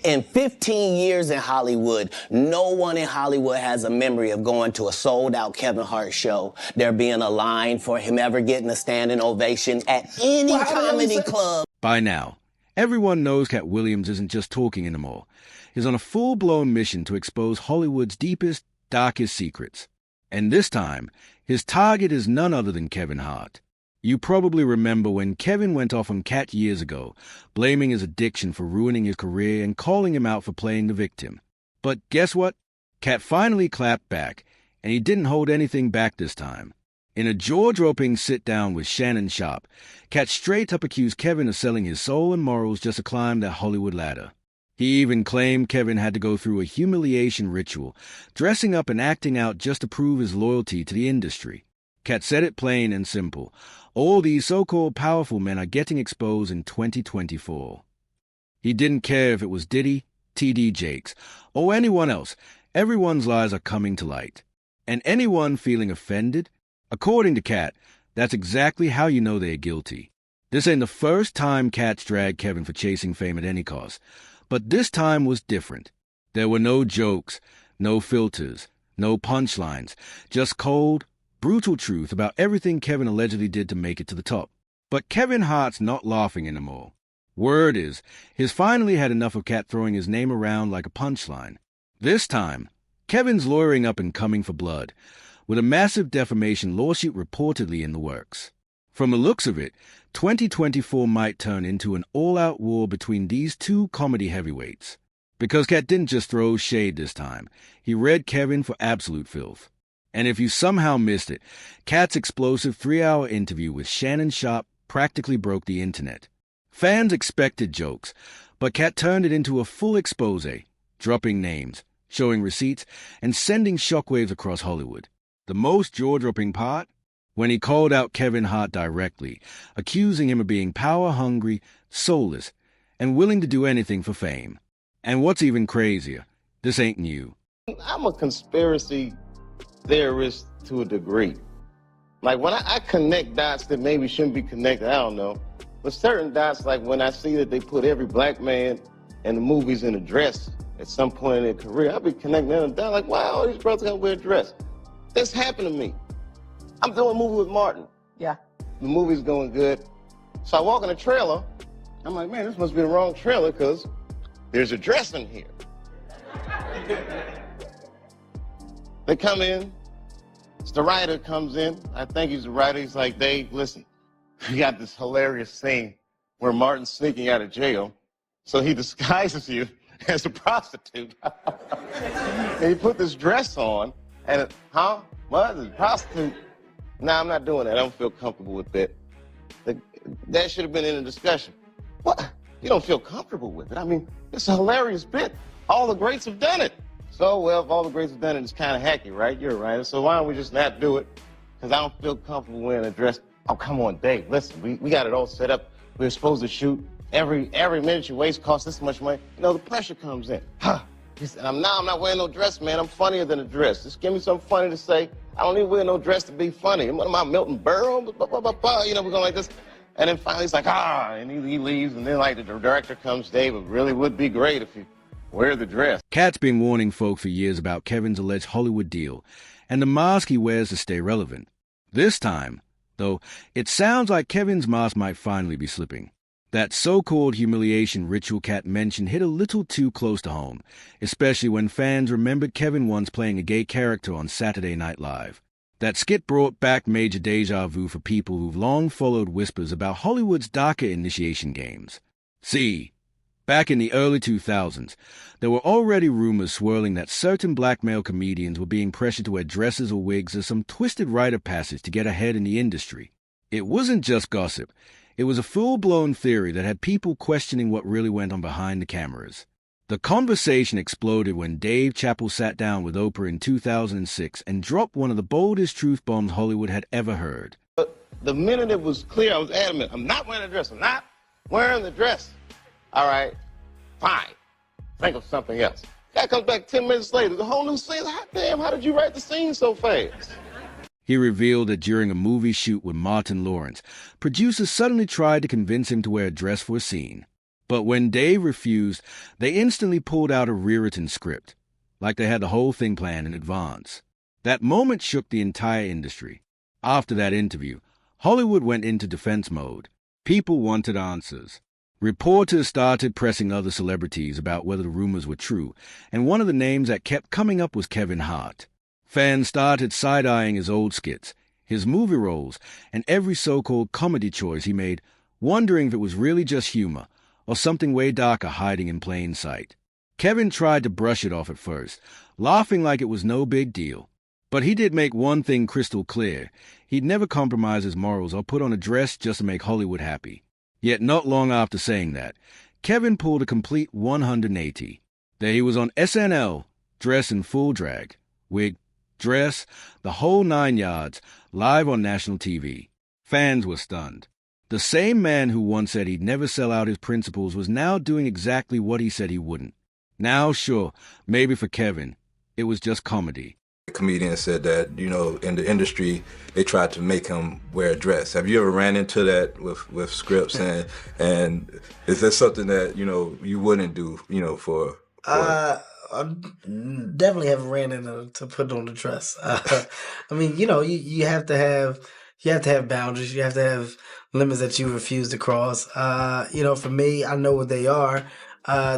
In 15 years in Hollywood, no one in Hollywood has a memory of going to a sold-out Kevin Hart show, there being a line for him ever getting a standing ovation at any comedy club. By now, everyone knows Katt Williams isn't just talking anymore. He's on a full-blown mission to expose Hollywood's deepest, darkest secrets. And this time, his target is none other than Kevin Hart. You probably remember when Kevin went off on Katt years ago, blaming his addiction for ruining his career and calling him out for playing the victim. But guess what? Katt finally clapped back, and he didn't hold anything back this time. In a jaw-dropping sit-down with Shannon Sharpe, Katt straight up accused Kevin of selling his soul and morals just to climb that Hollywood ladder. He even claimed Kevin had to go through a humiliation ritual, dressing up and acting out just to prove his loyalty to the industry. Katt said it plain and simple. All these so-called powerful men are getting exposed in 2024. He didn't care if it was Diddy, T.D. Jakes, or anyone else. Everyone's lies are coming to light. And anyone feeling offended? According to Katt, that's exactly how you know they're guilty. This ain't the first time Katt's dragged Kevin for chasing fame at any cost. But this time was different. There were no jokes, no filters, no punchlines, just cold, brutal truth about everything Kevin allegedly did to make it to the top. But Kevin Hart's not laughing anymore. Word is, he's finally had enough of Katt throwing his name around like a punchline. This time, Kevin's lawyering up and coming for blood, with a massive defamation lawsuit reportedly in the works. From the looks of it, 2024 might turn into an all-out war between these two comedy heavyweights. Because Katt didn't just throw shade this time, he read Kevin for absolute filth. And if you somehow missed it, Katt's explosive 3-hour interview with Shannon Sharpe practically broke the internet. Fans expected jokes, but Katt turned it into a full expose, dropping names, showing receipts, and sending shockwaves across Hollywood. The most jaw-dropping part? When he called out Kevin Hart directly, accusing him of being power-hungry, soulless, and willing to do anything for fame. And what's even crazier, this ain't new. I'm a conspiracy theorist to a degree. Like when I connect dots that maybe shouldn't be connected, I don't know. But certain dots, like when I see that they put every black man in the movies in a dress at some point in their career, I'll be connecting them down like, wow, all these brothers gotta wear a dress. This happened to me. I'm doing a movie with Martin. Yeah. The movie's going good. So I walk in the trailer. I'm like, man, this must be the wrong trailer because there's a dress in here. They come in. The writer comes in. I think he's the writer. He's like, Dave, listen, we got this hilarious scene where Martin's sneaking out of jail. So he disguises you as a prostitute. And he put this dress on. And, what? A prostitute? Nah, I'm not doing that. I don't feel comfortable with that. That should have been in the discussion. What? You don't feel comfortable with it? I mean, it's a hilarious bit. All the greats have done it. So, well, if all the greats have done it, it's kind of hacky, right? You're right. So why don't we just not do it? Because I don't feel comfortable wearing a dress. Oh, come on, Dave. Listen, we got it all set up. We're supposed to shoot. Every minute you waste costs this much money. You know, the pressure comes in. He said, I'm not wearing no dress, man. I'm funnier than a dress. Just give me something funny to say. I don't need to wear no dress to be funny. What am I, Milton Berle? You know, we're going like this. And then finally he's like, and he leaves. And then like the director comes, Dave, it really would be great if you wear the dress. Katt's been warning folk for years about Kevin's alleged Hollywood deal and the mask he wears to stay relevant. This time, though, it sounds like Kevin's mask might finally be slipping. That so-called humiliation ritual Katt mentioned hit a little too close to home, especially when fans remembered Kevin once playing a gay character on Saturday Night Live. That skit brought back major deja vu for people who've long followed whispers about Hollywood's darker initiation games. See, back in the early 2000s, there were already rumors swirling that certain black male comedians were being pressured to wear dresses or wigs as some twisted rite of passage to get ahead in the industry. It wasn't just gossip. It was a full-blown theory that had people questioning what really went on behind the cameras. The conversation exploded when Dave Chappelle sat down with Oprah in 2006 and dropped one of the boldest truth bombs Hollywood had ever heard. The minute it was clear, I was adamant. I'm not wearing a dress. I'm not wearing the dress. All right, fine. Think of something else. Guy comes back 10 minutes later. The whole new scene. Hot damn, how did you write the scene so fast? He revealed that during a movie shoot with Martin Lawrence, producers suddenly tried to convince him to wear a dress for a scene. But when Dave refused, they instantly pulled out a rewritten script, like they had the whole thing planned in advance. That moment shook the entire industry. After that interview, Hollywood went into defense mode. People wanted answers. Reporters started pressing other celebrities about whether the rumors were true, and one of the names that kept coming up was Kevin Hart. Fans started side-eyeing his old skits, his movie roles, and every so-called comedy choice he made, wondering if it was really just humor or something way darker hiding in plain sight. Kevin tried to brush it off at first, laughing like it was no big deal. But he did make one thing crystal clear. He'd never compromise his morals or put on a dress just to make Hollywood happy. Yet not long after saying that, Kevin pulled a complete 180. There he was on SNL, dressed in full drag, wig, dress, the whole 9 yards, live on national TV. Fans were stunned. The same man who once said he'd never sell out his principles was now doing exactly what he said he wouldn't. Now, sure, maybe for Kevin, it was just comedy. The comedian said that, in the industry, they tried to make him wear a dress. Have you ever ran into that with scripts? And is that something that, you wouldn't do, for... I definitely haven't ran into to put on the dress. I mean, you have to have boundaries. You have to have limits that you refuse to cross. For me, I know what they are.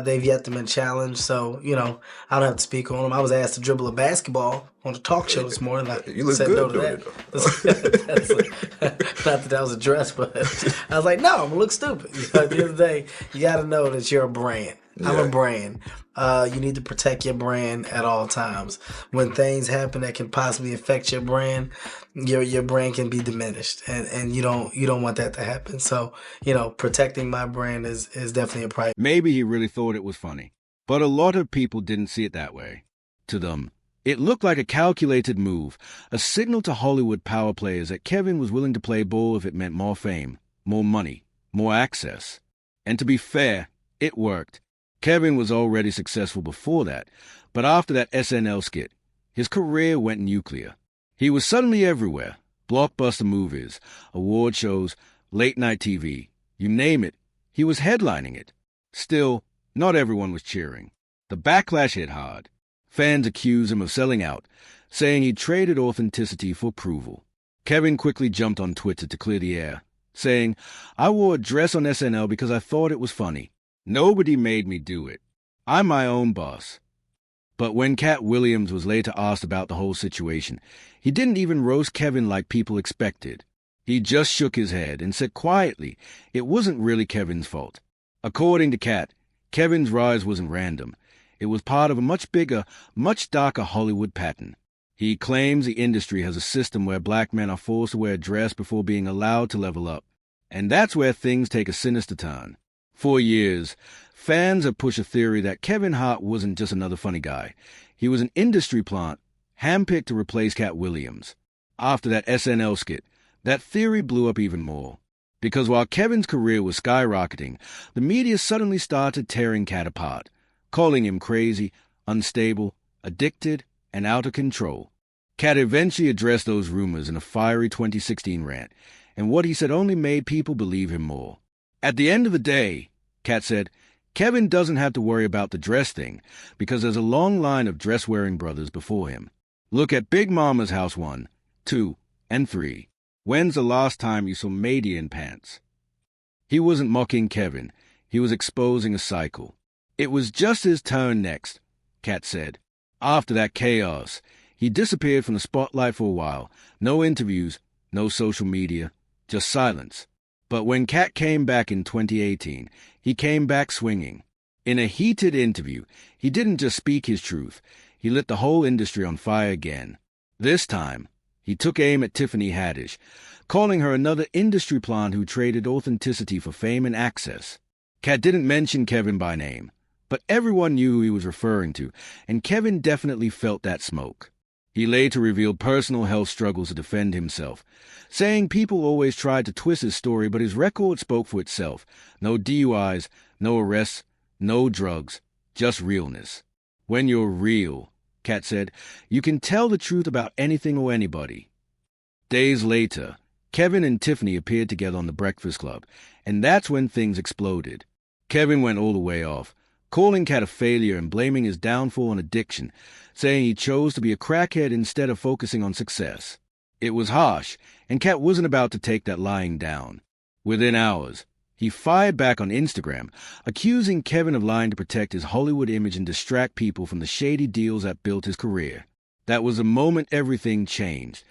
They've yet to been challenged, so I don't have to speak on them. I was asked to dribble a basketball on a talk show this morning. You look good doing it, though. Not that was a dress, but I was like, no, I'm gonna look stupid. At the end of the day, you got to know that you're a brand. Yeah. I'm a brand. You need to protect your brand at all times. When things happen that can possibly affect your brand, your brand can be diminished, and you don't want that to happen. So, protecting my brand is definitely a priority. Maybe he really thought it was funny, but a lot of people didn't see it that way. To them, it looked like a calculated move, a signal to Hollywood power players that Kevin was willing to play ball if it meant more fame, more money, more access. And to be fair, it worked. Kevin was already successful before that, but after that SNL skit, his career went nuclear. He was suddenly everywhere. Blockbuster movies, award shows, late-night TV, you name it, he was headlining it. Still, not everyone was cheering. The backlash hit hard. Fans accused him of selling out, saying he traded authenticity for approval. Kevin quickly jumped on Twitter to clear the air, saying, "I wore a dress on SNL because I thought it was funny. Nobody made me do it. I'm my own boss." But when Katt Williams was later asked about the whole situation, he didn't even roast Kevin like people expected. He just shook his head and said quietly it wasn't really Kevin's fault. According to Katt, Kevin's rise wasn't random. It was part of a much bigger, much darker Hollywood pattern. He claims the industry has a system where black men are forced to wear a dress before being allowed to level up. And that's where things take a sinister turn. For years, fans have pushed a theory that Kevin Hart wasn't just another funny guy. He was an industry plant, handpicked to replace Katt Williams. After that SNL skit, that theory blew up even more. Because while Kevin's career was skyrocketing, the media suddenly started tearing Katt apart, calling him crazy, unstable, addicted, and out of control. Katt eventually addressed those rumors in a fiery 2016 rant, and what he said only made people believe him more. At the end of the day, Katt said, Kevin doesn't have to worry about the dress thing because there's a long line of dress-wearing brothers before him. Look at Big Mama's House 1, 2, and 3. When's the last time you saw Madea in pants? He wasn't mocking Kevin. He was exposing a cycle. It was just his turn next, Katt said. After that chaos, he disappeared from the spotlight for a while. No interviews, no social media, just silence. But when Katt came back in 2018, he came back swinging. In a heated interview, he didn't just speak his truth. He lit the whole industry on fire again. This time, he took aim at Tiffany Haddish, calling her another industry plant who traded authenticity for fame and access. Katt didn't mention Kevin by name, but everyone knew who he was referring to, and Kevin definitely felt that smoke. He later revealed personal health struggles to defend himself, saying people always tried to twist his story, but his record spoke for itself. No DUIs, no arrests, no drugs, just realness. When you're real, Katt said, you can tell the truth about anything or anybody. Days later, Kevin and Tiffany appeared together on The Breakfast Club, and that's when things exploded. Kevin went all the way off, calling Katt a failure and blaming his downfall on addiction, saying he chose to be a crackhead instead of focusing on success. It was harsh, and Katt wasn't about to take that lying down. Within hours, he fired back on Instagram, accusing Kevin of lying to protect his Hollywood image and distract people from the shady deals that built his career. That was the moment everything changed.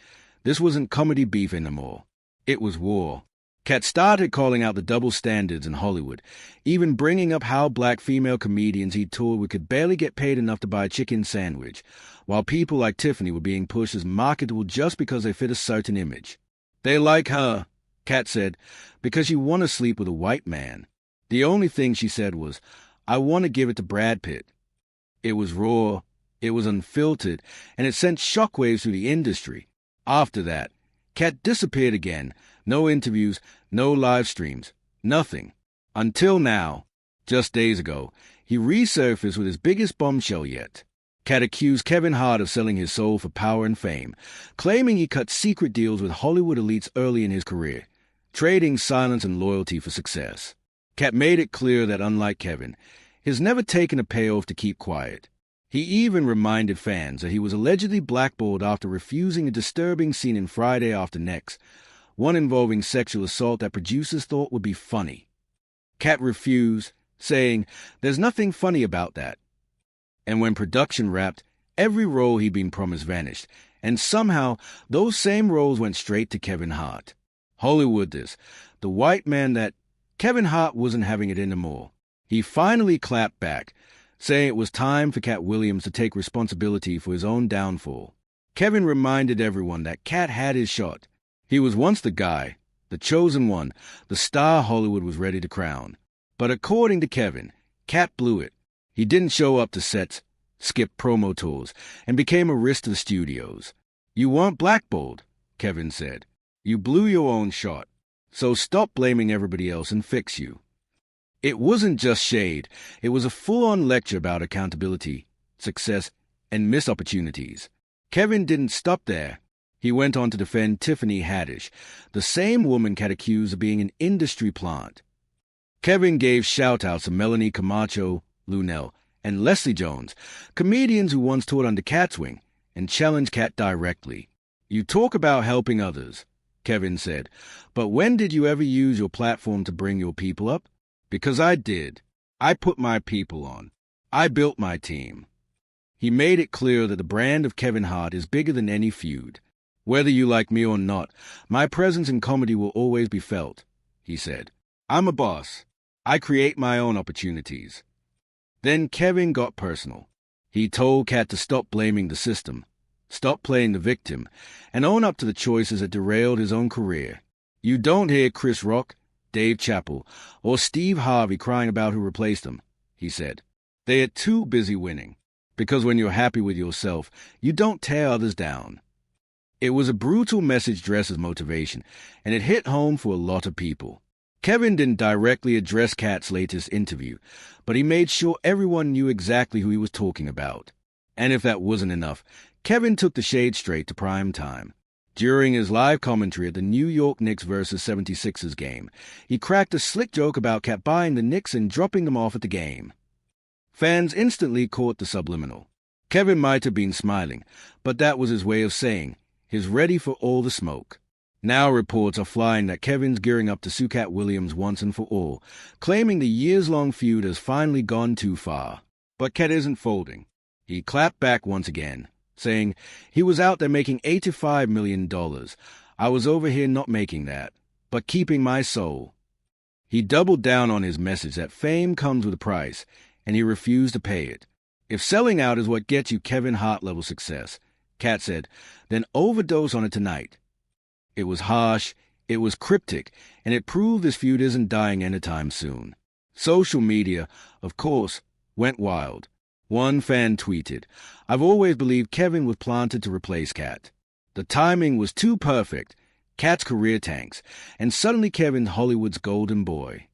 This wasn't comedy beef anymore. It was war. Katt started calling out the double standards in Hollywood, even bringing up how black female comedians he'd toured with could barely get paid enough to buy a chicken sandwich, while people like Tiffany were being pushed as marketable just because they fit a certain image. They like her, Katt said, because she want to sleep with a white man. The only thing she said was, I want to give it to Brad Pitt. It was raw, it was unfiltered, and it sent shockwaves through the industry. After that, Katt disappeared again. No interviews, no live streams, nothing. Until now, just days ago, he resurfaced with his biggest bombshell yet. Katt accused Kevin Hart of selling his soul for power and fame, claiming he cut secret deals with Hollywood elites early in his career, trading silence and loyalty for success. Katt made it clear that unlike Kevin, he's never taken a payoff to keep quiet. He even reminded fans that he was allegedly blackballed after refusing a disturbing scene in Friday After Next, one involving sexual assault that producers thought would be funny. Katt refused, saying, there's nothing funny about that. And when production wrapped, every role he'd been promised vanished, and somehow those same roles went straight to Kevin Hart. Hollywood this, the white man that Kevin Hart wasn't having it anymore. He finally clapped back, saying it was time for Katt Williams to take responsibility for his own downfall. Kevin reminded everyone that Katt had his shot. He was once the guy, the chosen one, the star Hollywood was ready to crown. But according to Kevin, Katt blew it. He didn't show up to sets, skipped promo tours, and became a risk to the studios. You weren't blackballed, Kevin said. You blew your own shot. So stop blaming everybody else and fix you. It wasn't just shade. It was a full-on lecture about accountability, success, and missed opportunities. Kevin didn't stop there. He went on to defend Tiffany Haddish, the same woman Katt accused of being an industry plant. Kevin gave shout-outs to Melanie Camacho, Lunell, and Leslie Jones, comedians who once toured under Katt's wing, and challenged Katt directly. You talk about helping others, Kevin said, but when did you ever use your platform to bring your people up? Because I did. I put my people on. I built my team. He made it clear that the brand of Kevin Hart is bigger than any feud. Whether you like me or not, my presence in comedy will always be felt, he said. I'm a boss. I create my own opportunities. Then Kevin got personal. He told Katt to stop blaming the system, stop playing the victim, and own up to the choices that derailed his own career. You don't hear Chris Rock, Dave Chappelle, or Steve Harvey crying about who replaced them, he said. They are too busy winning, because when you're happy with yourself, you don't tear others down. It was a brutal message dressed as motivation, and it hit home for a lot of people. Kevin didn't directly address Katt's latest interview, but he made sure everyone knew exactly who he was talking about. And if that wasn't enough, Kevin took the shade straight to prime time. During his live commentary at the New York Knicks vs. 76ers game, he cracked a slick joke about Katt buying the Knicks and dropping them off at the game. Fans instantly caught the subliminal. Kevin might have been smiling, but that was his way of saying, he's ready for all the smoke. Now reports are flying that Kevin's gearing up to sue Katt Williams once and for all, claiming the years-long feud has finally gone too far. But Katt isn't folding. He clapped back once again, saying, he was out there making $85 million. I was over here not making that, but keeping my soul. He doubled down on his message that fame comes with a price, and he refused to pay it. If selling out is what gets you Kevin Hart-level success, Katt said, then overdose on it tonight. It was harsh, it was cryptic, and it proved this feud isn't dying anytime soon. Social media, of course, went wild. One fan tweeted, I've always believed Kevin was planted to replace Katt. The timing was too perfect. Katt's career tanks, and suddenly Kevin's Hollywood's golden boy.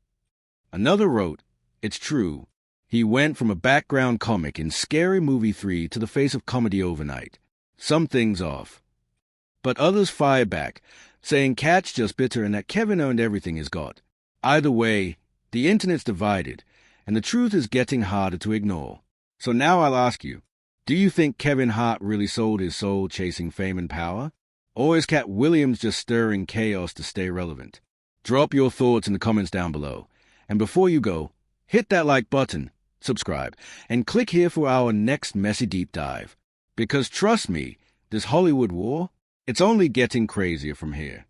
Another wrote, it's true. He went from a background comic in Scary Movie 3 to the face of comedy overnight. Something's off. But others fired back, saying Katt's just bitter and that Kevin earned everything he's got. Either way, the internet's divided, and the truth is getting harder to ignore. So now I'll ask you, do you think Kevin Hart really sold his soul chasing fame and power? Or is Katt Williams just stirring chaos to stay relevant? Drop your thoughts in the comments down below. And before you go, hit that like button, subscribe, and click here for our next messy deep dive. Because trust me, this Hollywood war, it's only getting crazier from here.